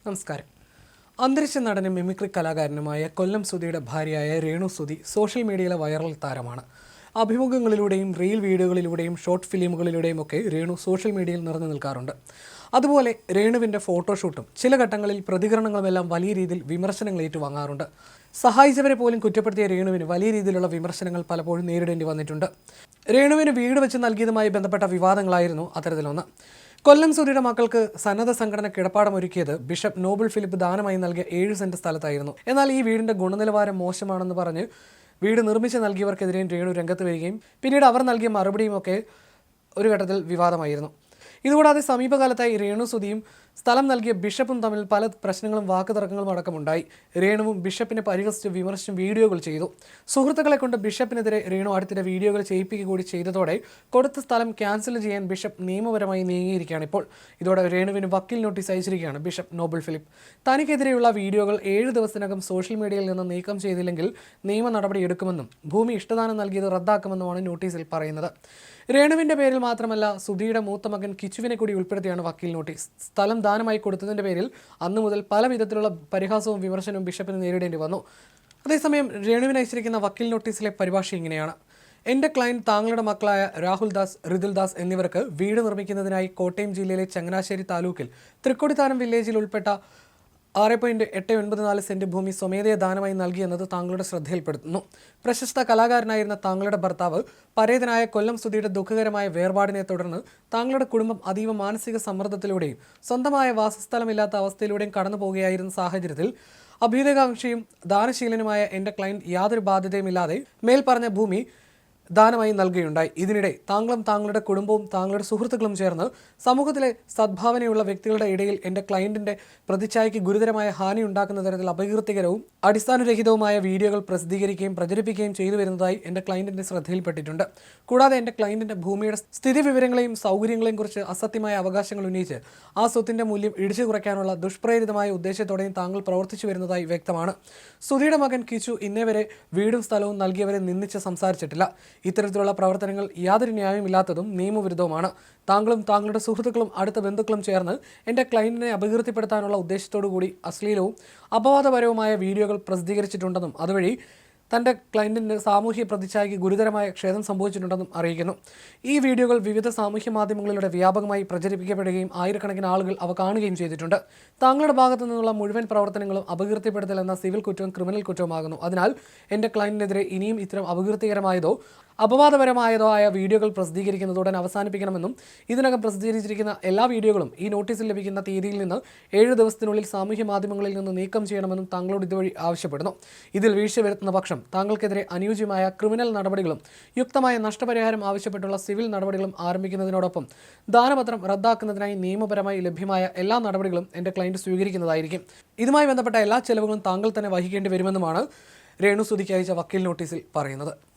നമസ്കാരം. അന്തരിച്ച നടനും മിമിക്രി കലാകാരനുമായ കൊല്ലം സുധിയുടെ ഭാര്യയായ രേണു സുധി സോഷ്യൽ മീഡിയയിലെ വൈറൽ താരമാണ്. അഭിമുഖങ്ങളിലൂടെയും റീൽ വീഡിയോകളിലൂടെയും ഷോർട്ട് ഫിലിമുകളിലൂടെയും ഒക്കെ രേണു സോഷ്യൽ മീഡിയയിൽ നിറഞ്ഞു നിൽക്കാറുണ്ട്. അതുപോലെ രേണുവിൻ്റെ ഫോട്ടോഷൂട്ടും ചില ഘട്ടങ്ങളിൽ പ്രതികരണങ്ങളുമെല്ലാം വലിയ രീതിയിൽ വിമർശനങ്ങൾ ഏറ്റുവാങ്ങാറുണ്ട്. സഹായിച്ചവരെ പോലും കുറ്റപ്പെടുത്തിയ രേണുവിന് വലിയ രീതിയിലുള്ള വിമർശനങ്ങൾ പലപ്പോഴും നേരിടേണ്ടി വന്നിട്ടുണ്ട്. രേണുവിന് വീട് വെച്ച് നൽകിയതുമായി ബന്ധപ്പെട്ട വിവാദങ്ങളായിരുന്നു അത്തരത്തിലൊന്ന്. കൊല്ലം സുധിയുടെ മക്കൾക്ക് സന്നദ്ധ സംഘടന കിടപ്പാടമൊരുക്കിയത് ബിഷപ്പ് നോബിൾ ഫിലിപ്പ് ദാനമായി നൽകിയ 7 സെന്റ് സ്ഥലത്തായിരുന്നു. എന്നാൽ ഈ വീടിന്റെ ഗുണനിലവാരം മോശമാണെന്ന് പറഞ്ഞ് വീട് നിർമ്മിച്ച് നൽകിയവർക്കെതിരെയും രേണു രംഗത്ത് വരികയും പിന്നീട് അവർ നൽകിയ മറുപടിയുമൊക്കെ ഒരു ഘട്ടത്തിൽ വിവാദമായിരുന്നു. ഇതുകൂടാതെ സമീപകാലത്തായി രേണു സുധിയും സ്ഥലം നൽകിയ ബിഷപ്പും തമ്മിൽ പല പ്രശ്നങ്ങളും വാക്കുതർക്കങ്ങളും അടക്കമുണ്ടായി. രേണുവും ബിഷപ്പിനെ പരിഹസിച്ച് വിമർശിച്ചും വീഡിയോകൾ ചെയ്തു. സുഹൃത്തുക്കളെ കൊണ്ട് ബിഷപ്പിനെതിരെ രേണു അടുത്തിടെ വീഡിയോകൾ ചെയ്യിപ്പിക്കുക കൂടി ചെയ്തതോടെ കൊടുത്ത സ്ഥലം ക്യാൻസൽ ചെയ്യാൻ ബിഷപ്പ് നിയമപരമായി നീങ്ങിയിരിക്കുകയാണ് ഇപ്പോൾ. ഇതോടെ രേണുവിന് വക്കീൽ നോട്ടീസ് അയച്ചിരിക്കുകയാണ് ബിഷപ്പ് നോബിൾ ഫിലിപ്പ്. തനിക്കെതിരെയുള്ള വീഡിയോകൾ 7 ദിവസത്തിനകം സോഷ്യൽ മീഡിയയിൽ നിന്ന് നീക്കം ചെയ്തില്ലെങ്കിൽ നിയമ നടപടി എടുക്കുമെന്നും ഭൂമി ഇഷ്ടദാനം നൽകിയത് റദ്ദാക്കുമെന്നുമാണ് നോട്ടീസിൽ പറയുന്നത്. രേണുവിൻ്റെ പേരിൽ മാത്രമല്ല, സുധിയുടെ മൂത്ത മകൻ കിച്ചുവിനെ കൂടി ഉൾപ്പെടുത്തിയാണ് വക്കീൽ നോട്ടീസ്. സ്ഥലം ദാനമായി കൊടുത്തതിൻ്റെ പേരിൽ അന്നു മുതൽ പല വിധത്തിലുള്ള പരിഹാസവും വിമർശനവും ബിഷപ്പിന് നേരിടേണ്ടി വന്നു. അതേസമയം രേണുവിന് അയച്ചിരിക്കുന്ന വക്കീൽ നോട്ടീസിലെ പരിഭാഷ ഇങ്ങനെയാണ്: എൻ്റെ ക്ലയൻറ്റ് താങ്കളുടെ മക്കളായ രാഹുൽ ദാസ്, ഋതുൽ ദാസ് എന്നിവർക്ക് വീട് നിർമ്മിക്കുന്നതിനായി കോട്ടയം ജില്ലയിലെ ചങ്ങനാശ്ശേരി താലൂക്കിൽ തൃക്കൊടിത്താനം വില്ലേജിൽ ഉൾപ്പെട്ട 6.894 സെന്റ് ഭൂമി സ്വമേധയാ ദാനമായി നൽകിയെന്നത് താങ്കളുടെ ശ്രദ്ധയിൽപ്പെടുത്തുന്നു. പ്രശസ്ത കലാകാരനായിരുന്ന താങ്കളുടെ ഭർത്താവ് പരേതനായ കൊല്ലം സുധിയുടെ ദുഃഖകരമായ വേർപാടിനെ തുടർന്ന് താങ്കളുടെ കുടുംബം അതീവ മാനസിക സമ്മർദ്ദത്തിലൂടെയും സ്വന്തമായ വാസസ്ഥലമില്ലാത്ത അവസ്ഥയിലൂടെയും കടന്നു പോകുകയായിരുന്ന സാഹചര്യത്തിൽ അഭ്യുദയകാംക്ഷിയും ദാനശീലനുമായ എൻ്റെ ക്ലയൻറ്റ് യാതൊരു ബാധ്യതയുമില്ലാതെ മേൽപ്പറഞ്ഞ ഭൂമി ദാനമായി നൽകുകയുണ്ടായി. ഇതിനിടെ താങ്കളും താങ്കളുടെ കുടുംബവും താങ്കളുടെ സുഹൃത്തുക്കളും ചേർന്ന് സമൂഹത്തിലെ സദ്ഭാവനയുള്ള വ്യക്തികളുടെ ഇടയിൽ എൻ്റെ ക്ലയൻറ്റിൻ്റെ പ്രതിച്ഛായയ്ക്ക് ഗുരുതരമായ ഹാനി ഉണ്ടാക്കുന്ന തരത്തിൽ അപകീർത്തികരവും അടിസ്ഥാനരഹിതവുമായ വീഡിയോകൾ പ്രസിദ്ധീകരിക്കുകയും പ്രചരിപ്പിക്കുകയും ചെയ്തു വരുന്നതായി എൻ്റെ ക്ലയൻറ്റിൻ്റെ ശ്രദ്ധയിൽപ്പെട്ടിട്ടുണ്ട്. കൂടാതെ എൻ്റെ ക്ലയൻറ്റിൻ്റെ ഭൂമിയുടെ സ്ഥിതി വിവരങ്ങളെയും സൗകര്യങ്ങളെയും കുറിച്ച് അസത്യമായ അവകാശങ്ങൾ ഉന്നയിച്ച് ആ സ്വത്തിൻ്റെ മൂല്യം ഇടിച്ചു കുറയ്ക്കാനുള്ള ദുഷ്പ്രേരിതമായ ഉദ്ദേശത്തോടെയും താങ്കൾ പ്രവർത്തിച്ചു വരുന്നതായി വ്യക്തമാണ്. സുധിയുടെ മകൻ കിച്ചു ഇന്നേ വരെ വീടും സ്ഥലവും നൽകിയവരെ നിന്ദിച്ച് സംസാരിച്ചിട്ടില്ല. ഇത്തരത്തിലുള്ള പ്രവർത്തനങ്ങൾ യാതൊരു ന്യായമില്ലാത്തതും നിയമവിരുദ്ധവുമാണ്. താങ്കളും താങ്കളുടെ സുഹൃത്തുക്കളും അടുത്ത ബന്ധുക്കളും ചേർന്ന് എൻ്റെ ക്ലയൻറ്റിനെ അപകീർത്തിപ്പെടുത്താനുള്ള ഉദ്ദേശത്തോടു കൂടി അശ്ലീലവും അപവാദപരവുമായ വീഡിയോകൾ പ്രസിദ്ധീകരിച്ചിട്ടുണ്ടെന്നും അതുവഴി തൻ്റെ ക്ലയൻറ്റിൻ്റെ സാമൂഹ്യ പ്രതിച്ഛായയ്ക്ക് ഗുരുതരമായ ക്ഷതം സംഭവിച്ചിട്ടുണ്ടെന്നും അറിയിക്കുന്നു. ഈ വീഡിയോകൾ വിവിധ സാമൂഹ്യ മാധ്യമങ്ങളിലൂടെ വ്യാപകമായി പ്രചരിപ്പിക്കപ്പെടുകയും ആയിരക്കണക്കിന് ആളുകൾ അവ കാണുകയും ചെയ്തിട്ടുണ്ട്. താങ്കളുടെ ഭാഗത്തു നിന്നുള്ള മുഴുവൻ പ്രവർത്തനങ്ങളും അപകീർത്തിപ്പെടുത്തൽ എന്ന സിവിൽ കുറ്റവും ക്രിമിനൽ കുറ്റവുമാകുന്നു. അതിനാൽ എൻ്റെ ക്ലയൻറ്റിനെതിരെ ഇനിയും ഇത്തരം അപകീർത്തികരമായതോ അപവാദപരമായതോ ആയ വീഡിയോകൾ പ്രസിദ്ധീകരിക്കുന്നതോടെ അവസാനിപ്പിക്കണമെന്നും ഇതിനകം പ്രസിദ്ധീകരിച്ചിരിക്കുന്ന എല്ലാ വീഡിയോകളും ഈ നോട്ടീസിൽ ലഭിക്കുന്ന തീയതിയിൽ നിന്ന് 7 ദിവസത്തിനുള്ളിൽ സാമൂഹ്യ മാധ്യമങ്ങളിൽ നിന്ന് നീക്കം ചെയ്യണമെന്നും താങ്കളോട് ഇതുവഴി ആവശ്യപ്പെടുന്നു. ഇതിൽ വീഴ്ച വരുത്തുന്ന പക്ഷം താങ്കൾക്കെതിരെ അനുയോജ്യമായ ക്രിമിനൽ നടപടികളും യുക്തമായ നഷ്ടപരിഹാരം ആവശ്യപ്പെട്ടുള്ള സിവിൽ നടപടികളും ആരംഭിക്കുന്നതിനോടൊപ്പം ദാനപത്രം റദ്ദാക്കുന്നതിനായി നിയമപരമായി ലഭ്യമായ എല്ലാ നടപടികളും എൻ്റെ ക്ലയൻറ്റ് സ്വീകരിക്കുന്നതായിരിക്കും. ഇതുമായി ബന്ധപ്പെട്ട എല്ലാ ചെലവുകളും താങ്കൾ തന്നെ വഹിക്കേണ്ടി വരുമെന്നുമാണ് രേണു സുധിക്ക് അയച്ച വക്കീൽ നോട്ടീസിൽ പറയുന്നത്.